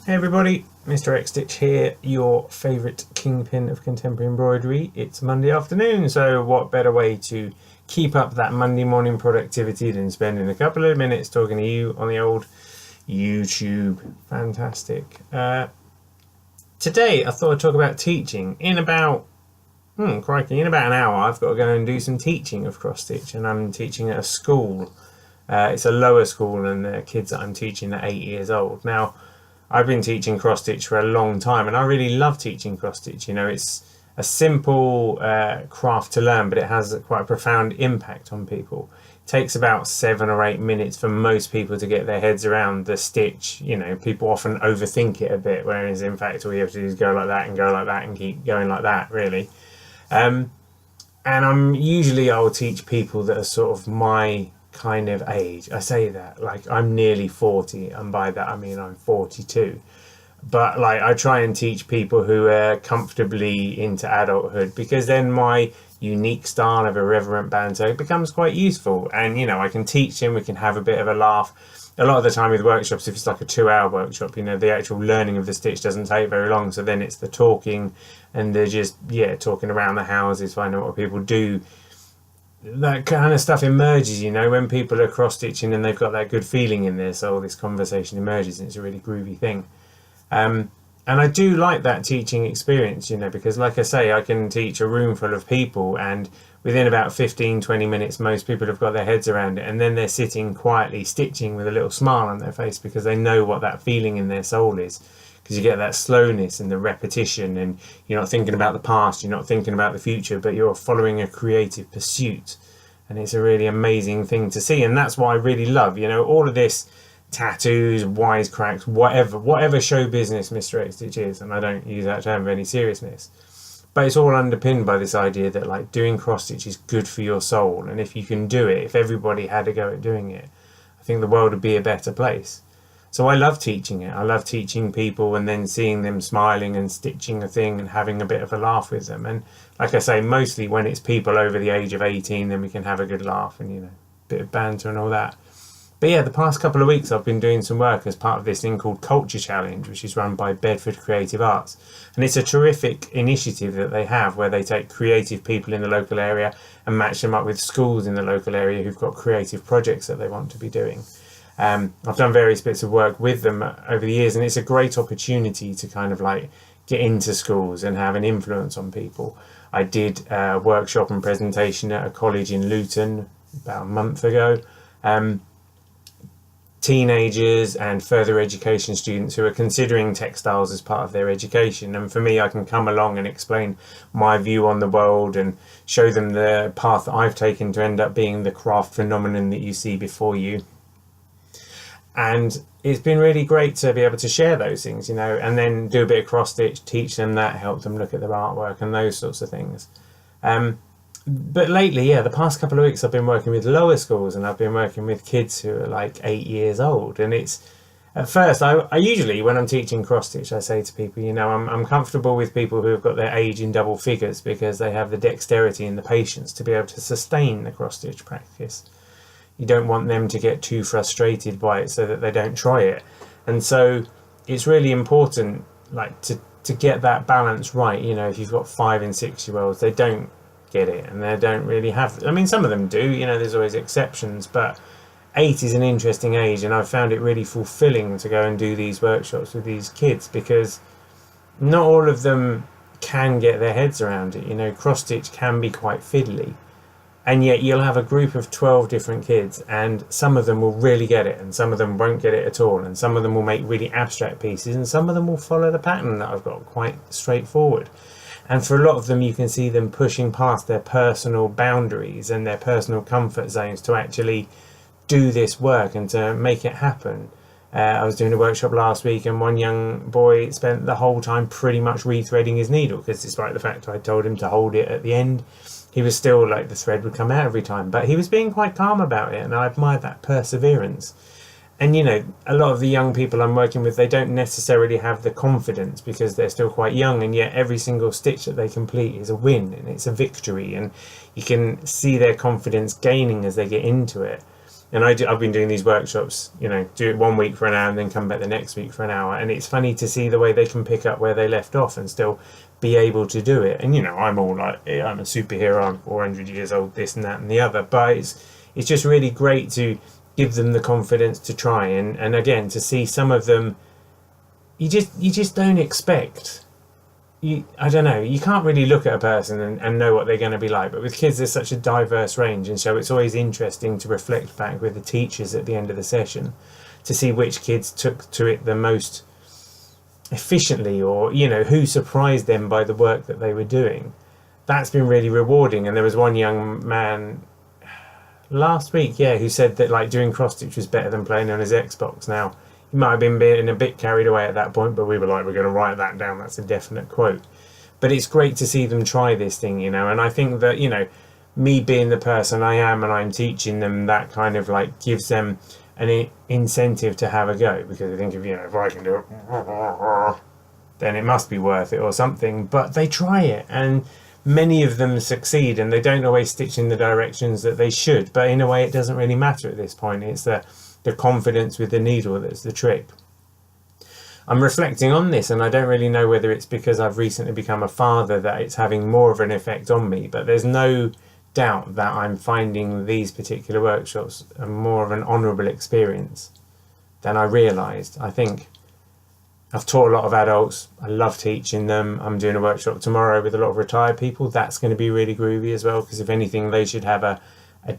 Hey everybody, Mr X Stitch here, your favourite kingpin of contemporary embroidery. It's Monday afternoon, so what better way to keep up that Monday morning productivity than spending a couple of minutes talking to you on the old YouTube. Fantastic. Today I thought I'd talk about teaching. In about an hour I've got to go and do some teaching of cross stitch, and I'm teaching at a school. It's a lower school, and the kids that I'm teaching are 8 years old. Now, I've been teaching cross stitch for a long time, and I really love teaching cross stitch. You know, it's a simple craft to learn, but it has quite a profound impact on people. It takes about 7 or 8 minutes for most people to get their heads around the stitch. You know, people often overthink it a bit, whereas in fact all you have to do is go like that and go like that and keep going like that, really. And I'll teach people that are sort of my kind of age. I say that like I'm nearly 40, and by that I mean I'm 42, but like I try and teach people who are comfortably into adulthood, because then my unique style of irreverent banter becomes quite useful, and you know, I can teach them, we can have a bit of a laugh. A lot of the time with workshops, if it's like a 2-hour workshop, you know, the actual learning of the stitch doesn't take very long, so then it's the talking, and they're just talking around the houses, finding out what people do. That kind of stuff emerges, you know, when people are cross stitching and they've got that good feeling in their soul. This conversation emerges, and it's a really groovy thing. And I do like that teaching experience, you know, because like I say, I can teach a room full of people, and within about 15-20 minutes most people have got their heads around it, and then they're sitting quietly stitching with a little smile on their face, because they know what that feeling in their soul is. Because you get that slowness and the repetition, and you're not thinking about the past, you're not thinking about the future, but you're following a creative pursuit. And it's a really amazing thing to see, and that's what I really love. You know, all of this tattoos, wisecracks, whatever show business Mr X Stitch is, and I don't use that term with any seriousness, but it's all underpinned by this idea that like doing cross stitch is good for your soul, and if you can do it, if everybody had a go at doing it, I think the world would be a better place. So I love teaching it. I love teaching people and then seeing them smiling and stitching a thing and having a bit of a laugh with them. And like I say, mostly when it's people over the age of 18, then we can have a good laugh and, you know, a bit of banter and all that. But yeah, the past couple of weeks I've been doing some work as part of this thing called Culture Challenge, which is run by Bedford Creative Arts. And it's a terrific initiative that they have, where they take creative people in the local area and match them up with schools in the local area who've got creative projects that they want to be doing. I've done various bits of work with them over the years, and it's a great opportunity to kind of like get into schools and have an influence on people. I did a workshop and presentation at a college in Luton about a month ago. Teenagers and further education students who are considering textiles as part of their education, and for me, I can come along and explain my view on the world and show them the path that I've taken to end up being the craft phenomenon that you see before you. And it's been really great to be able to share those things, you know, and then do a bit of cross stitch, teach them that, help them look at their artwork and those sorts of things. But lately, the past couple of weeks I've been working with lower schools, and I've been working with kids who are like 8 years old. And it's, at first, I usually, when I'm teaching cross stitch, I say to people, you know, I'm comfortable with people who have got their age in double figures, because they have the dexterity and the patience to be able to sustain the cross stitch practice. You don't want them to get too frustrated by it so that they don't try it. And so it's really important, like, to get that balance right. You know, if you've got 5 and 6 year olds, they don't get it, and they don't really have, I mean, some of them do, you know, there's always exceptions, but 8 is an interesting age, and I've found it really fulfilling to go and do these workshops with these kids, because not all of them can get their heads around it. You know, cross stitch can be quite fiddly. And yet you'll have a group of 12 different kids, and some of them will really get it, and some of them won't get it at all, and some of them will make really abstract pieces, and some of them will follow the pattern that I've got quite straightforward. And for a lot of them, you can see them pushing past their personal boundaries and their personal comfort zones to actually do this work and to make it happen. I was doing a workshop last week, and one young boy spent the whole time pretty much rethreading his needle, because despite the fact I told him to hold it at the end, he was still like, the thread would come out every time, but he was being quite calm about it, and I admire that perseverance. And you know, a lot of the young people I'm working with, they don't necessarily have the confidence because they're still quite young, and yet every single stitch that they complete is a win, and it's a victory, and you can see their confidence gaining as they get into it. And I've been doing these workshops, you know, do it 1 week for an hour and then come back the next week for an hour. And it's funny to see the way they can pick up where they left off and still be able to do it. And, you know, I'm all like, I'm a superhero, I'm 400 years old, this and that and the other. But it's just really great to give them the confidence to try. And again, to see some of them, you just don't expect. I don't know, you can't really look at a person and know what they're going to be like, but with kids there's such a diverse range, and so it's always interesting to reflect back with the teachers at the end of the session to see which kids took to it the most efficiently, or, you know, who surprised them by the work that they were doing. That's been really rewarding. And there was one young man last week, who said that like doing cross stitch was better than playing on his Xbox. Now, he might have been a bit carried away at that point, but we were like, we're going to write that down. That's a definite quote. But it's great to see them try this thing, you know. And I think that, you know, me being the person I am and I'm teaching them, that kind of like gives them an incentive to have a go, because I think if I can do it, then it must be worth it or something. But they try it, and many of them succeed, and they don't always stitch in the directions that they should. But in a way, it doesn't really matter at this point. It's the confidence with the needle that's the trick. I'm reflecting on this, and I don't really know whether it's because I've recently become a father that it's having more of an effect on me, but there's no doubt that I'm finding these particular workshops are more of an honourable experience than I realised. I think I've taught a lot of adults. I love teaching them. I'm doing a workshop tomorrow with a lot of retired people. That's going to be really groovy as well, because if anything, they should have a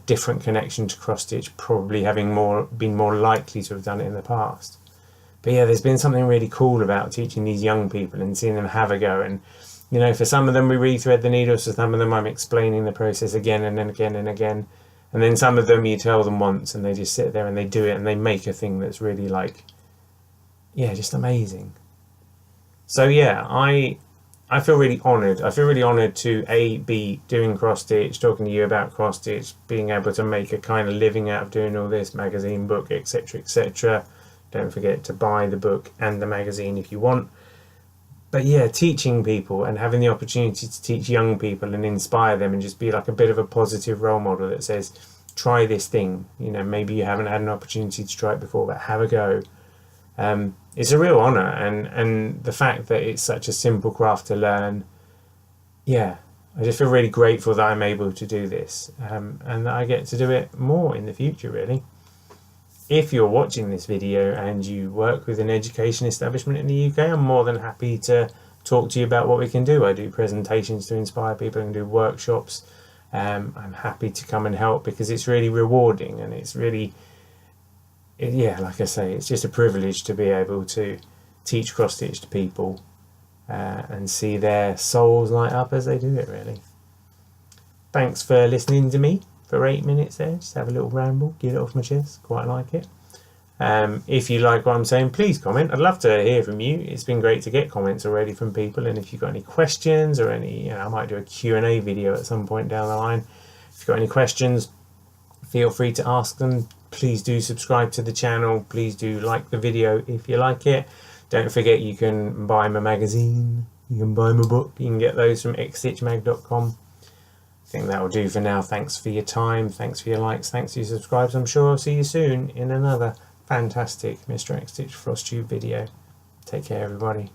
different connection to cross stitch, probably having been more likely to have done it in the past. But yeah, there's been something really cool about teaching these young people and seeing them have a go. And, you know, for some of them we rethread the needles, for some of them I'm explaining the process again and then again and again. And then some of them you tell them once and they just sit there and they do it and they make a thing that's really like, yeah, just amazing. So yeah, I feel really honoured. I feel really honoured to be doing cross stitch, talking to you about cross stitch, being able to make a kind of living out of doing all this, magazine, book, etc, etc. Don't forget to buy the book and the magazine if you want. But yeah, teaching people and having the opportunity to teach young people and inspire them and just be like a bit of a positive role model that says, try this thing. You know, maybe you haven't had an opportunity to try it before, but have a go. It's a real honour, and the fact that it's such a simple craft to learn, yeah, I just feel really grateful that I'm able to do this, and that I get to do it more in the future, really. If you're watching this video and you work with an education establishment in the UK, I'm more than happy to talk to you about what we can do. I do presentations to inspire people and do workshops. I'm happy to come and help, because it's really rewarding, and it's really, yeah, like I say, it's just a privilege to be able to teach cross stitch to people and see their souls light up as they do it, really. Thanks for listening to me for 8 minutes there. Just have a little ramble, get it off my chest. Quite like it. If you like what I'm saying, please comment. I'd love to hear from you. It's been great to get comments already from people, and if you've got any questions or any, I might do a Q&A video at some point down the line. If you've got any questions, feel free to ask them. Please do subscribe to the channel. Please do like the video if you like it. Don't forget, you can buy my magazine, you can buy my book, you can get those from xstitchmag.com. I think that will do for now. Thanks for your time, thanks for your likes, thanks for your subscribes. I'm sure I'll see you soon in another fantastic Mr X Stitch FlossTube video. Take care, everybody.